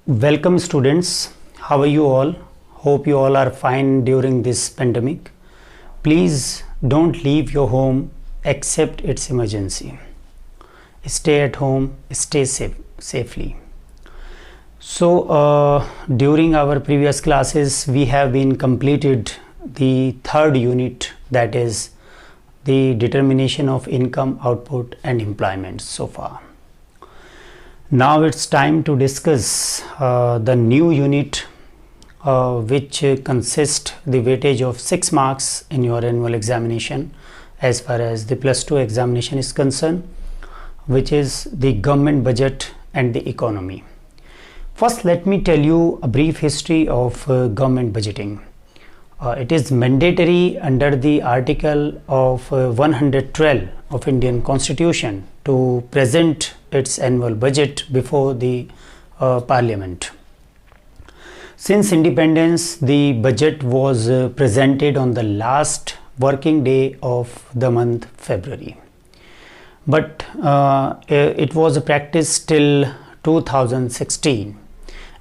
Welcome students, how are you all? Hope you all are fine during this pandemic. Please don't leave your home except it's emergency. Stay at home, stay safely. So during our previous classes we have been completed the third unit, that is the determination of income, output and employment so far. Now it's time to discuss the new unit which consists the weightage of 6 marks in your annual examination as far as the plus 2 examination is concerned, which is the government budget and the economy. First, let me tell you a brief history of government budgeting. It is mandatory under the article of 112 of Indian Constitution to present its annual budget before the Parliament. Since independence, the budget was presented on the last working day of the month February. But it was a practice till 2016,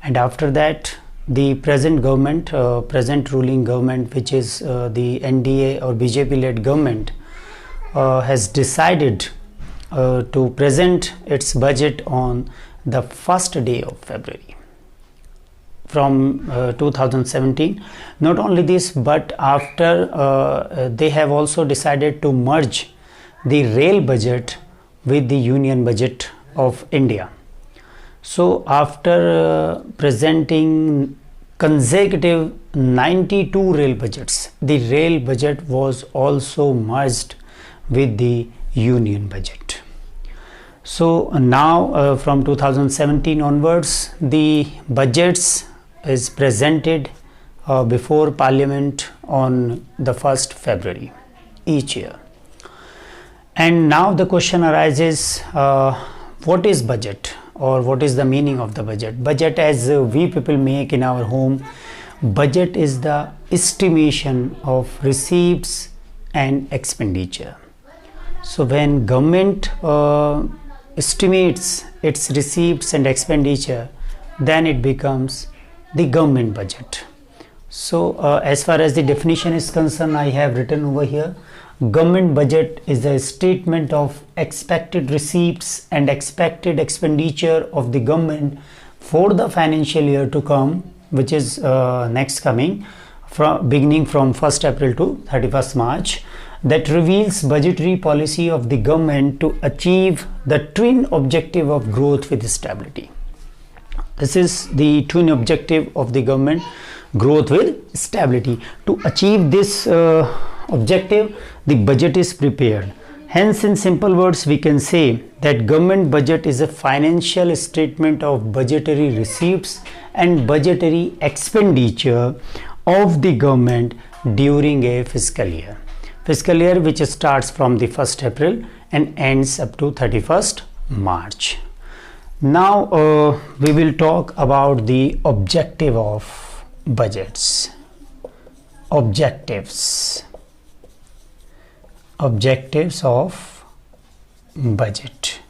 and after that the present government, present ruling government, which is the NDA or BJP led government, has decided to present its budget on the first day of February from 2017. Not only this, but after they have also decided to merge the rail budget with the union budget of India. So after presenting consecutive 92 rail budgets, the rail budget was also merged with the union budget. So now from 2017 onwards, the budgets is presented before Parliament on the 1st February each year. And now the question arises, what is budget, or what is the meaning of the budget? Budget, as we people make in our home, budget is the estimation of receipts and expenditure. So when government estimates its receipts and expenditure, then it becomes the government budget. So as far as the definition is concerned, I have written over here, government budget is a statement of expected receipts and expected expenditure of the government for the financial year to come, which is next coming, beginning from 1st April to 31st March, that reveals budgetary policy of the government to achieve the twin objective of growth with stability. This is the twin objective of the government, growth with stability. To achieve this objective, the budget is prepared. Hence, in simple words, we can say that government budget is a financial statement of budgetary receipts and budgetary expenditure of the government during a fiscal year. Fiscal year which starts from the 1st April and ends up to 31st March. Now we will talk about the objective of budgets. Objectives of budget.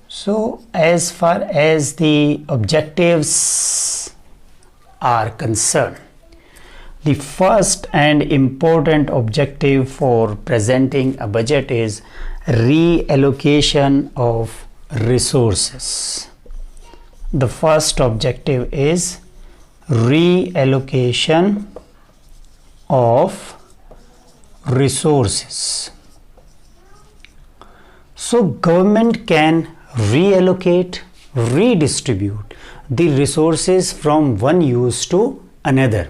So as far as the objectives are concerned, the first and important objective for presenting a budget is reallocation of resources. The first objective is reallocation of resources. So government can reallocate, redistribute the resources from one use to another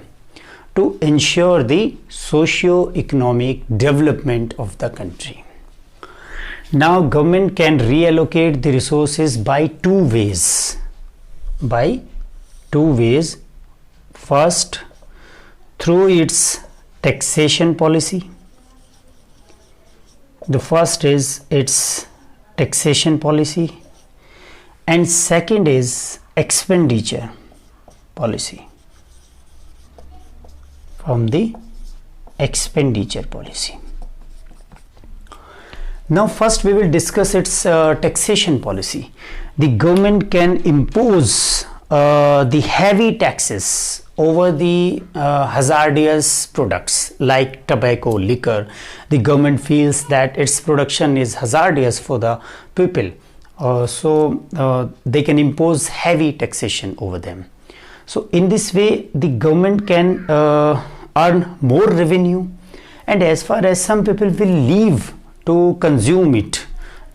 to ensure the socio-economic development of the country. Now government can reallocate the resources by two ways. First, through its taxation policy. The first is its taxation policy, and second is expenditure policy, from the expenditure policy. Now first we will discuss its taxation policy. The government can impose the heavy taxes over the hazardous products like tobacco, liquor. The government feels that its production is hazardous for the people, so they can impose heavy taxation over them. So in this way the government can earn more revenue, and as far as some people will leave to consume it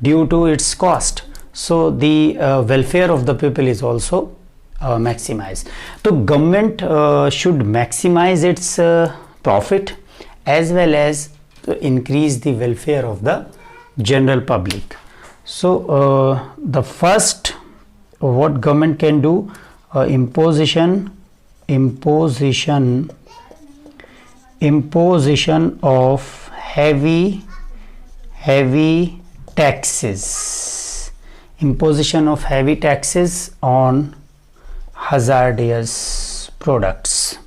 due to its cost, so the welfare of the people is also maximized. So government should maximize its profit as well as increase the welfare of the general public. So the first, what government can do, imposition of heavy taxes, imposition of heavy taxes on hazardous products.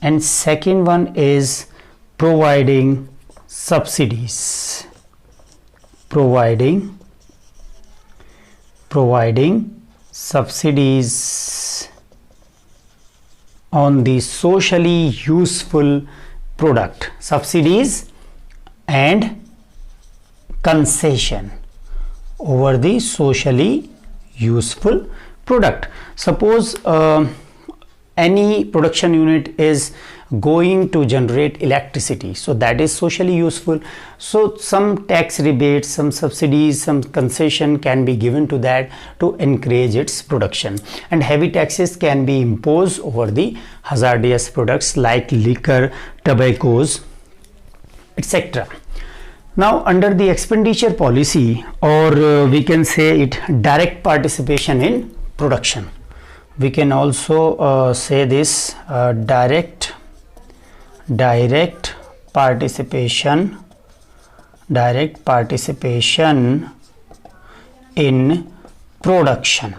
And second one is providing subsidies, providing subsidies on the socially useful product, subsidies and concession over the socially useful product. Suppose any production unit is going to generate electricity, so that is socially useful, so some tax rebates, some subsidies, some concession can be given to that to encourage its production. And heavy taxes can be imposed over the hazardous products like liquor, tobaccos, etc. Now under the expenditure policy, or we can say it direct participation in production, we can also say this direct participation in production.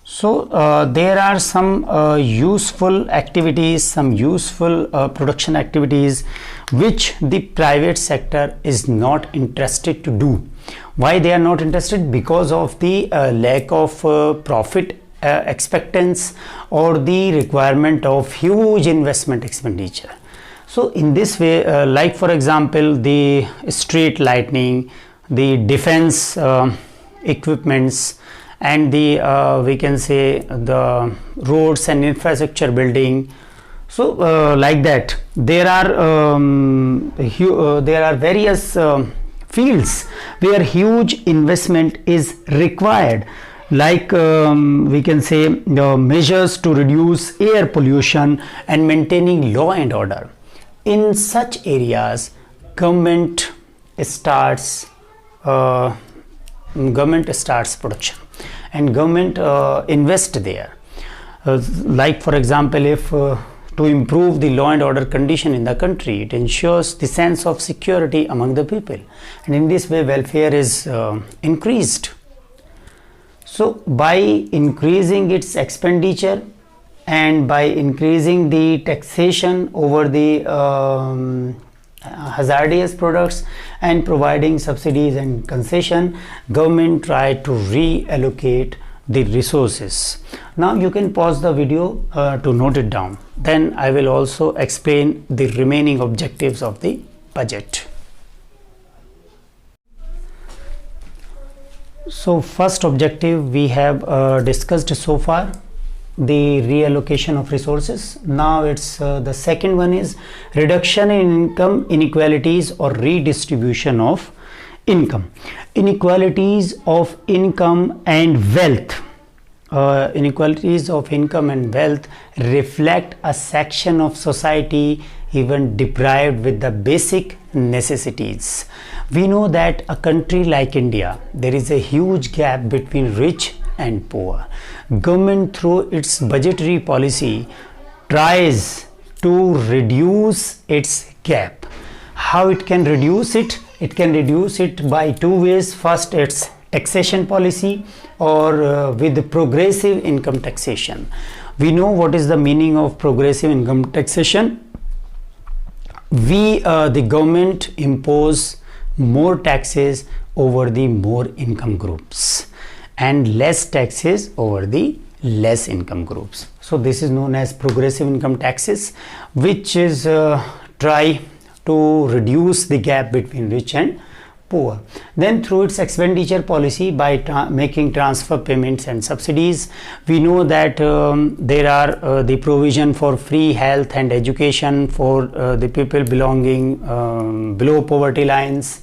So there are some useful activities, some useful production activities which the private sector is not interested to do. Why they are not interested? Because of the lack of profit expectance or the requirement of huge investment expenditure. So in this way, like for example the street lighting, the defense equipments, and the we can say the roads and infrastructure building. So like that there are various fields where huge investment is required, like we can say the measures to reduce air pollution and maintaining law and order. In such areas government starts production and government invest there. Like for example, if to improve the law and order condition in the country, it ensures the sense of security among the people, and in this way welfare is increased. So by increasing its expenditure and by increasing the taxation over the hazardous products and providing subsidies and concession, government try to reallocate the resources. Now you can pause the video to note it down. Then I will also explain the remaining objectives of the budget. So first objective we have discussed so far, the reallocation of resources. Now it's the second one is reduction in income inequalities or redistribution of income. Inequalities of income and wealth. Inequalities of income and wealth reflect a section of society even deprived with the basic necessities. We know that a country like India, there is a huge gap between rich and poor. Government through its budgetary policy tries to reduce its gap. How it can reduce it? It can reduce it by two ways. First, its taxation policy, or with progressive income taxation. We know what is the meaning of progressive income taxation. the government impose more taxes over the more income groups and less taxes over the less income groups. So this is known as progressive income taxes, which is try to reduce the gap between rich and poor. Then through its expenditure policy, by making transfer payments and subsidies, we know that there are the provision for free health and education for the people belonging below poverty lines,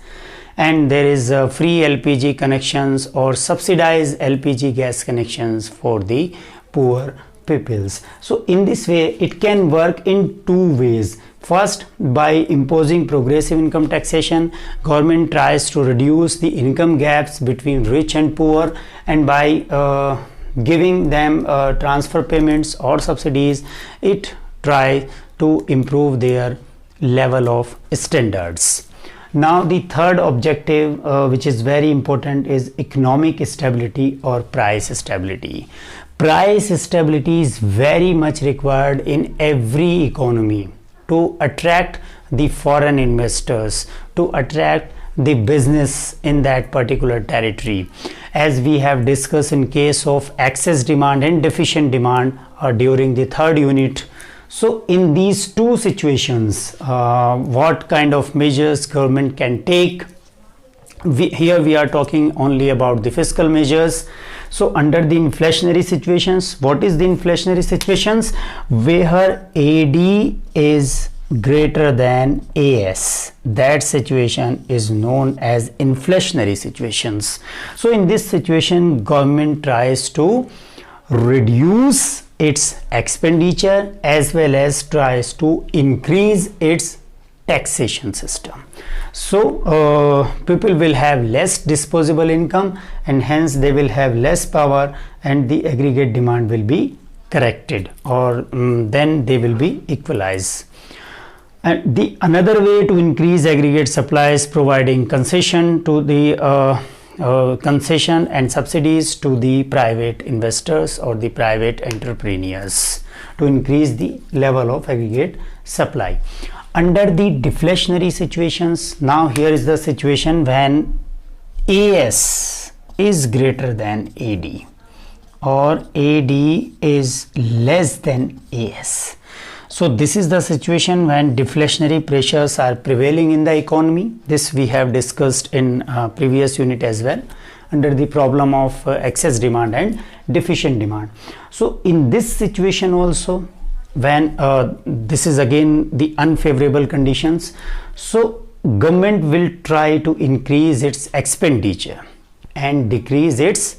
and there is free LPG connections or subsidized LPG gas connections for the poor peoples. So in this way it can work in two ways. First, by imposing progressive income taxation, government tries to reduce the income gaps between rich and poor, and by giving them transfer payments or subsidies, it tries to improve their level of standards. Now the third objective, which is very important, is economic stability or price stability. Price stability is very much required in every economy to attract the foreign investors, to attract the business in that particular territory, as we have discussed in case of excess demand and deficient demand during the third unit. So in these two situations, what kind of measures government can take? Here we are talking only about the fiscal measures. So under the inflationary situations, what is the inflationary situations? Where AD is greater than AS, that situation is known as inflationary situations. So in this situation, government tries to reduce its expenditure as well as tries to increase its taxation system. So people will have less disposable income, and hence they will have less power, and the aggregate demand will be corrected, or then they will be equalized. And the another way to increase aggregate supply is providing concession to the concession and subsidies to the private investors or the private entrepreneurs to increase the level of aggregate supply. Under the deflationary situations, now here is the situation when AS is greater than AD or AD is less than AS. So this is the situation when deflationary pressures are prevailing in the economy. This we have discussed in previous unit as well, under the problem of excess demand and deficient demand. So in this situation also, when this is again the unfavorable conditions, so government will try to increase its expenditure and decrease its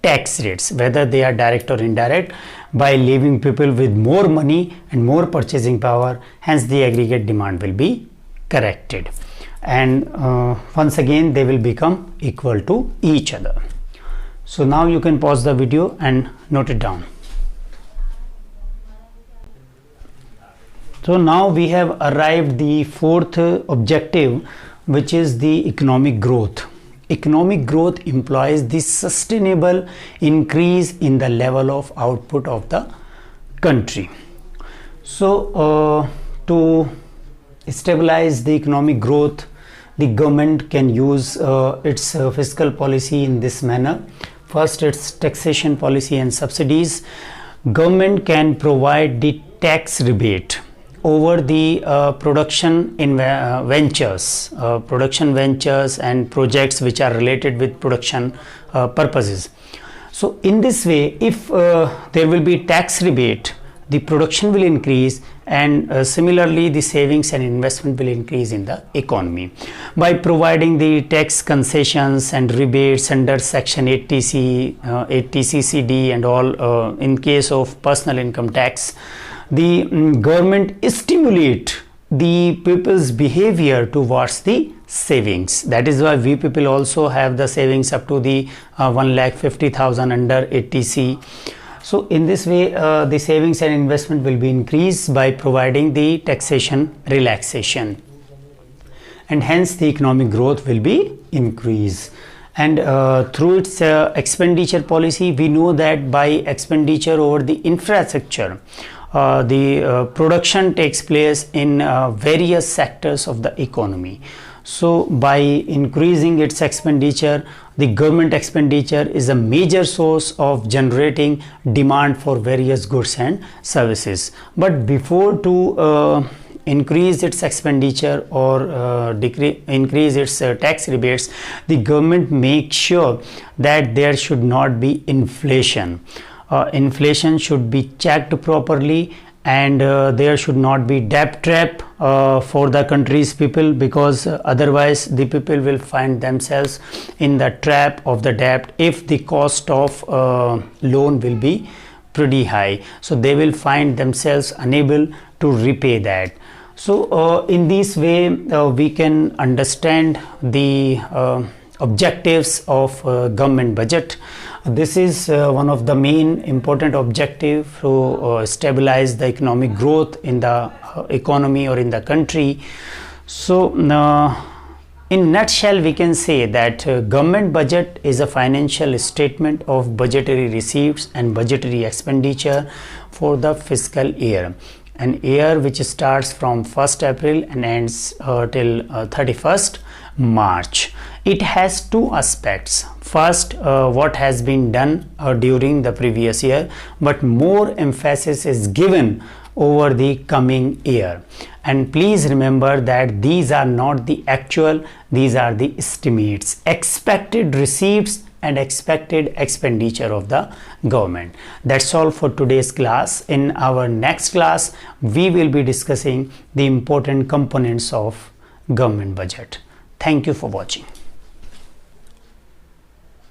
tax rates, whether they are direct or indirect, by leaving people with more money and more purchasing power. Hence the aggregate demand will be corrected, and once again they will become equal to each other. So now you can pause the video and note it down. So now we have arrived the fourth objective, which is the economic growth. Economic growth implies the sustainable increase in the level of output of the country. So to stabilize the economic growth, the government can use its fiscal policy in this manner. First, its taxation policy and subsidies. Government can provide the tax rebate over the production ventures and projects which are related with production purposes. So in this way, if there will be tax rebate, the production will increase, and similarly the savings and investment will increase in the economy. By providing the tax concessions and rebates under section 80C, 80CCD and all, in case of personal income tax, the government stimulate the people's behavior towards the savings. That is why we people also have the savings up to the 1,50,000 under 80C. So in this way the savings and investment will be increased by providing the taxation relaxation, and hence the economic growth will be increased. And through its expenditure policy, we know that by expenditure over the infrastructure the production takes place in various sectors of the economy. So by increasing its expenditure, the government expenditure is a major source of generating demand for various goods and services. But before to increase its expenditure or increase its tax rebates, the government makes sure that there should not be inflation. Inflation should be checked properly, and there should not be debt trap for the country's people, because otherwise the people will find themselves in the trap of the debt if the cost of loan will be pretty high. So they will find themselves unable to repay that. So in this way we can understand the objectives of government budget. This is one of the main important objective to stabilize the economic growth in the economy or in the country. So in nutshell, we can say that government budget is a financial statement of budgetary receipts and budgetary expenditure for the fiscal year, an year which starts from 1st April and ends till 31st March. It has two aspects. First, what has been done during the previous year, but more emphasis is given over the coming year. And please remember that these are not the actual, these are the estimates, expected receipts and expected expenditure of the government. That's all for today's class. In our next class, we will be discussing the important components of government budget. Thank you for watching.